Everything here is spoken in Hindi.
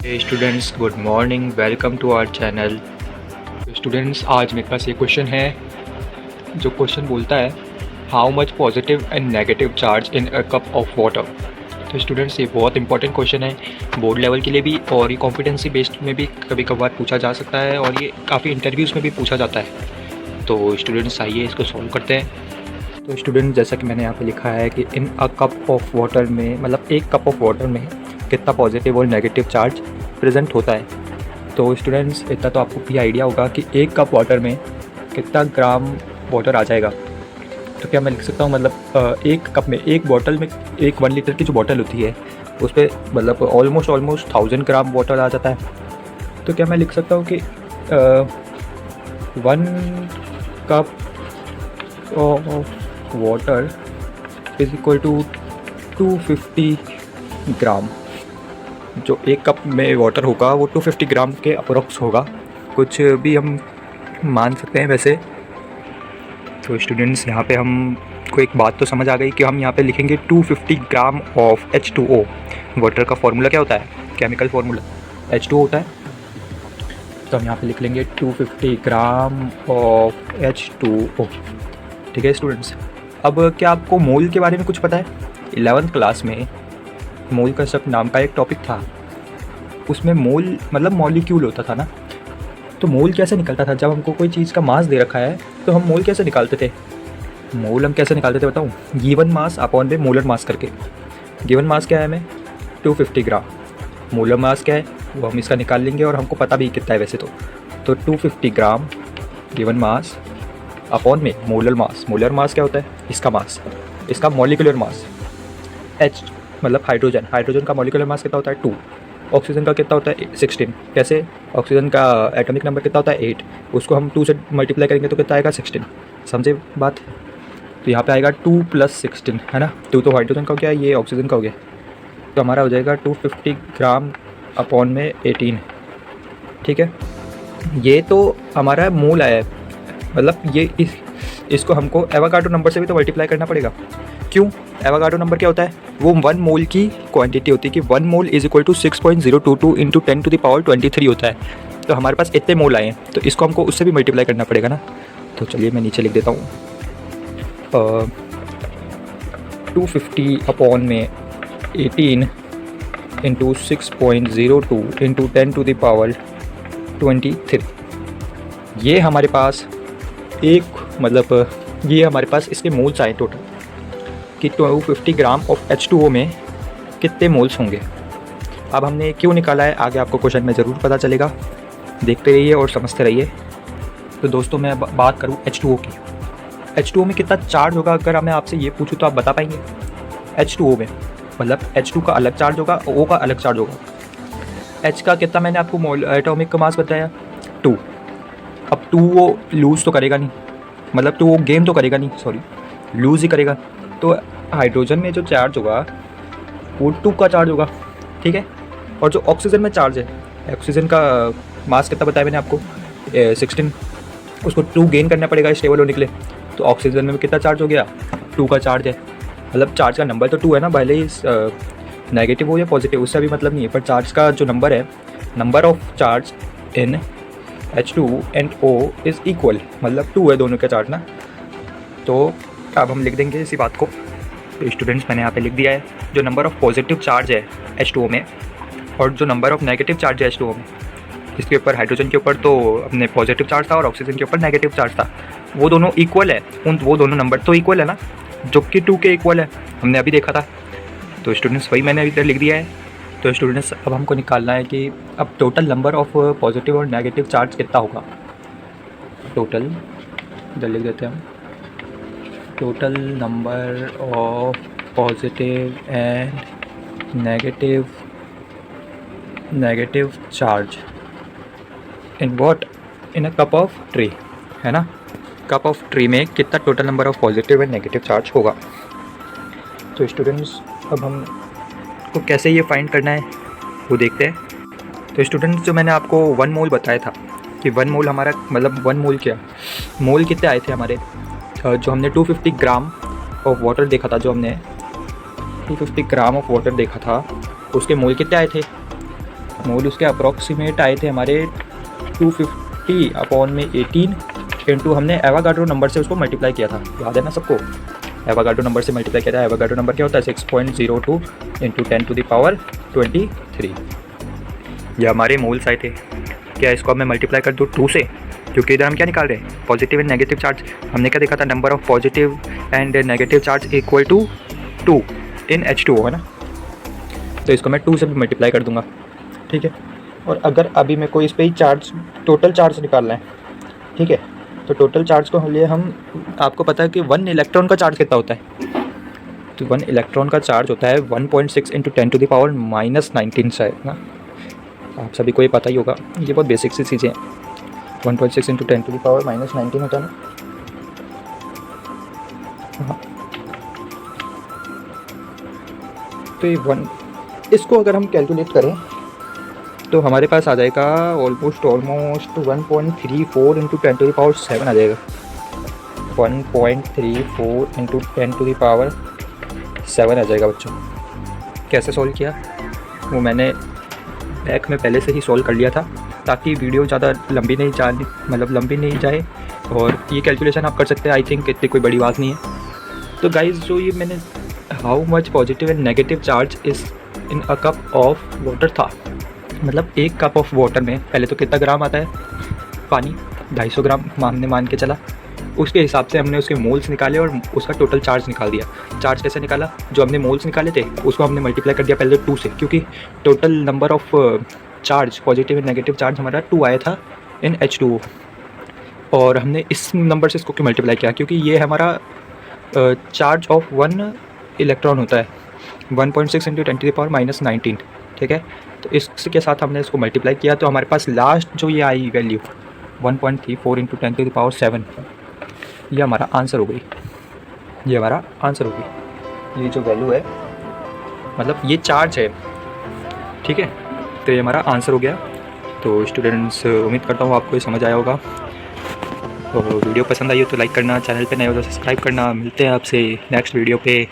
Hey students, good morning. Welcome to our channel. Students आज मेरे पास ये क्वेश्चन है जो क्वेश्चन बोलता है how much positive and negative charge in a cup of water. तो स्टूडेंट्स ये बहुत इंपॉर्टेंट क्वेश्चन है बोर्ड लेवल के लिए भी, और ये कॉम्पिटेंसी बेस्ड में भी कभी कभार पूछा जा सकता है और ये काफ़ी इंटरव्यूज़ में भी पूछा जाता है। तो स्टूडेंट्स आइए इसको सॉल्व करते हैं। तो स्टूडेंट जैसा कि मैंने यहाँ पे लिखा है कि इन अ कप ऑफ वाटर में, मतलब एक कप ऑफ वाटर में कितना पॉजिटिव और नेगेटिव चार्ज प्रेजेंट होता है। तो स्टूडेंट्स इतना तो आपको भी आइडिया होगा कि एक कप वाटर में कितना ग्राम वाटर आ जाएगा। तो क्या मैं लिख सकता हूँ, मतलब एक कप में, एक बॉटल में, एक 1 लीटर की जो बॉटल होती है उस पर मतलब ऑलमोस्ट 1000 ग्राम वाटर आ जाता है। तो क्या मैं लिख सकता हूँ कि 1 cup of water is equal to 250 gram. जो एक कप में वाटर होगा वो 250 ग्राम के अप्रोक्स होगा, कुछ भी हम मान सकते हैं वैसे। तो स्टूडेंट्स यहाँ पे हम को एक बात तो समझ आ गई कि हम यहाँ पे लिखेंगे 250 ग्राम ऑफ H2O। वाटर का फार्मूला क्या होता है, केमिकल फार्मूला H2O होता है। तो हम यहाँ पे लिख लेंगे 250 ग्राम ऑफ H2O। ठीक है स्टूडेंट्स। अब क्या आपको मोल के बारे में कुछ पता है? 11th क्लास में मोल कंसेप्ट नाम का एक टॉपिक था, उसमें मोल मतलब मॉलिक्यूल होता था ना। तो मोल कैसे निकलता था? जब हमको कोई चीज़ का मास दे रखा है तो हम मोल कैसे निकालते थे? मोल हम कैसे निकालते थे बताऊँ? गिवन मास अपॉन में मोलर मास करके। गिवन मास क्या है हमें? 250 ग्राम। मोलर मास क्या है वो हम इसका निकाल लेंगे, और हमको पता भी कितना है वैसे तो 250 ग्राम गिवन मास अपॉन में मोलर मास। मोलर मास क्या होता है? इसका मास, इसका मॉलिक्यूलर मास। H मतलब हाइड्रोजन का मॉलिक्यूलर मास कितना होता है? 2। ऑक्सीजन का कितना होता है? 16। कैसे? ऑक्सीजन का एटॉमिक नंबर कितना होता है? 8। उसको हम 2 से मल्टीप्लाई करेंगे तो कितना आएगा? 16। समझे बात? तो यहाँ पे आएगा 2 + 16, है ना। 2 तो हाइड्रोजन का हो गया, ये ऑक्सीजन का हो गया। तो हमारा हो जाएगा 250 ग्राम अपॉन में 18। ठीक है, ये तो हमारा मोल आया है, मतलब ये इसको हमको एवोगाड्रो नंबर से भी तो मल्टीप्लाई करना पड़ेगा। क्यों? एवोगाड्रो नंबर क्या होता है? वो 1 मोल की क्वांटिटी होती है कि 1 mole is equal to 6.022 into 10⁻23 होता है। तो हमारे पास इतने मोल आए हैं, तो इसको हमको उससे भी मल्टीप्लाई करना पड़ेगा ना। तो चलिए मैं नीचे लिख देता हूँ 250 अपॉन में 18 इंटू 6.02 इंटू 10⁻23। ये हमारे पास ये हमारे पास इसके मोल्स आए टोटल कि 250 ग्राम ऑफ H2O में कितने मोल्स होंगे। अब हमने क्यों निकाला है आगे आपको क्वेश्चन में ज़रूर पता चलेगा, देखते रहिए और समझते रहिए। तो दोस्तों मैं बात करूँ H2O की। H2O में कितना चार्ज होगा अगर मैं आपसे ये पूछूँ तो आप बता पाएंगे? H2O में मतलब H2 का अलग चार्ज होगा, O का अलग चार्ज होगा। H का कितना मैंने आपको एटॉमिक मास बताया? 2। अब 2 वो लूज़ तो करेगा नहीं, मतलब 2 वो गेन तो करेगा नहीं, सॉरी लूज़ ही करेगा। तो हाइड्रोजन में जो चार्ज होगा वो 2 का चार्ज होगा। ठीक है, और जो ऑक्सीजन में चार्ज है, ऑक्सीजन का मास कितना बताया मैंने आपको? 16। उसको 2 गेन करना पड़ेगा स्टेबल होने के लिए। तो ऑक्सीजन में कितना चार्ज हो गया? 2 का चार्ज है, मतलब चार्ज का नंबर तो 2 है ना, भले ही नेगेटिव हो या पॉजिटिव उससे भी मतलब नहीं है, पर चार्ज का जो नंबर है, number of charge in H2 and O is equal, मतलब 2 है दोनों का चार्ज ना। तो अब हम लिख देंगे इसी बात को। तो स्टूडेंट्स मैंने यहाँ पे लिख दिया है जो नंबर ऑफ पॉजिटिव चार्ज है H2O में और जो नंबर ऑफ नेगेटिव चार्ज है H2O में, इसके ऊपर हाइड्रोजन के ऊपर तो अपने पॉजिटिव चार्ज था और ऑक्सीजन के ऊपर नेगेटिव चार्ज था, वो दोनों इक्वल है। वो दोनों नंबर तो इक्वल है ना, जो कि 2 के इक्वल है, हमने अभी देखा था। तो स्टूडेंट्स वही मैंने इधर लिख दिया है। तो स्टूडेंट्स अब हमको निकालना है कि अब टोटल नंबर ऑफ पॉजिटिव और नेगेटिव चार्ज कितना होगा। टोटल इधर लिख देते हैं हम, total number of positive and negative charge in what? In a cup of tree, है ना। कप ऑफ ट्री में कितना total number of positive and negative charge होगा। तो स्टूडेंट्स अब हम को कैसे ये फाइंड करना है वो देखते हैं। तो स्टूडेंट्स जो मैंने आपको 1 मोल बताया था कि 1 मोल हमारा मतलब 1 मोल क्या, मोल कितने आए थे हमारे? जो हमने 250 ग्राम ऑफ वाटर देखा था, जो हमने 250 ग्राम ऑफ वाटर देखा था, उसके मोल कितने आए थे? मोल उसके अप्रॉक्सीमेट आए थे हमारे 250 अपॉन में 18 इंटू हमने एवोगाड्रो नंबर से उसको मल्टीप्लाई किया था, याद है ना सबको। एवोगाड्रो नंबर से मल्टीप्लाई किया था। एवोगाड्रो नंबर क्या होता है 6.02 इंटू 10⁻23। ये हमारे मोल्स आए थे। क्या इसको अब मैं मल्टीप्लाई कर दूँ 2 से, क्योंकि इधर हम क्या निकाल रहे हैं पॉजिटिव एंड नेगेटिव चार्ज। हमने क्या देखा था, number of positive and negative charge equal to 2 in H2O है ना। तो इसको मैं 2 से भी मल्टीप्लाई कर दूंगा, ठीक है। और अगर अभी मेरे को इस पर ही चार्ज टोटल चार्ज निकालना है, ठीक है, तो टोटल चार्ज को लिए हम, आपको पता है कि 1 इलेक्ट्रॉन का चार्ज कितना होता है। तो 1 इलेक्ट्रॉन का चार्ज होता है 1.6 इंटू 10⁻⁻19 शायद ना, आप सभी को ये पता ही होगा, ये बहुत बेसिक सी चीज़ें हैं। 1.6 इंटू 10⁻⁻19 होता है ना। हाँ, तो ये 1, इसको अगर हम कैलकुलेट करें तो हमारे पास आ जाएगा ऑलमोस्ट 1.34 इंटू 10⁻7 आ जाएगा। 1.34 इंटू 10⁻7 आ जाएगा बच्चों। कैसे सॉल्व किया वो मैंने बैक में पहले से ही सॉल्व कर लिया था, ताकि वीडियो ज़्यादा लंबी नहीं जाए और ये कैलकुलेशन आप कर सकते हैं। आई थिंक इतनी कोई बड़ी बात नहीं है। तो गाइज़ जो ये मैंने how much positive and negative charge is in a cup of water था, मतलब एक कप ऑफ वाटर में पहले तो कितना ग्राम आता है पानी, 250 ग्राम हमने मान के चला। उसके हिसाब से हमने उसके मोल्स निकाले और उसका टोटल चार्ज निकाल दिया। चार्ज कैसे निकाला, जो हमने मोल्स निकाले थे उसको हमने मल्टीप्लाई कर दिया पहले 2 से, क्योंकि total number of charge positive and negative charge हमारा 2 आया था इन H2O। और हमने इस नंबर से इसको क्यों मल्टीप्लाई किया, क्योंकि ये हमारा चार्ज ऑफ 1 इलेक्ट्रॉन होता है 1.6 इंटू 10⁻⁻19, ठीक है। तो इसके साथ हमने इसको मल्टीप्लाई किया, तो हमारे पास लास्ट जो ये आई वैल्यू 1.34 इंटू 10⁻7, ये हमारा आंसर हो गई। ये जो वैल्यू है, मतलब ये चार्ज है, ठीक है। तो ये हमारा आंसर हो गया। तो स्टूडेंट्स, उम्मीद करता हूँ आपको ये समझ आया होगा। तो वीडियो पसंद आई हो तो लाइक करना, चैनल पे नए हो तो सब्सक्राइब करना। मिलते हैं आपसे नेक्स्ट वीडियो पे।